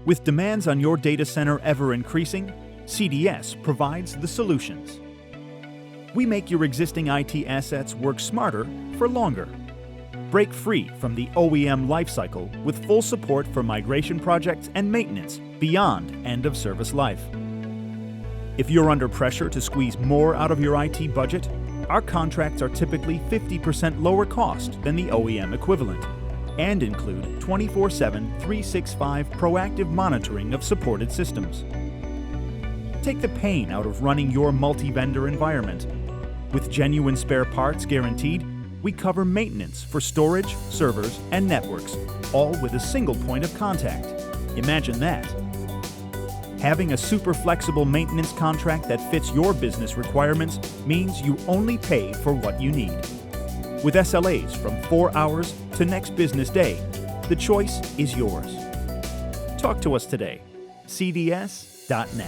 With demands on your data center ever increasing, CDS provides the solutions. We make your existing IT assets work smarter for longer. Break free from the OEM lifecycle with full support for migration projects and maintenance beyond end-of-service life. If you're under pressure to squeeze more out of your IT budget, our contracts are typically 50% lower cost than the OEM equivalent and include 24/7, 365 proactive monitoring of supported systems. Take the pain out of running your multi-vendor environment. With genuine spare parts guaranteed, we cover maintenance for storage, servers, and networks, all with a single point of contact. Imagine that. Having a super flexible maintenance contract that fits your business requirements means you only pay for what you need. With SLAs from 4 hours to next business day, the choice is yours. Talk to us today. CDS.net.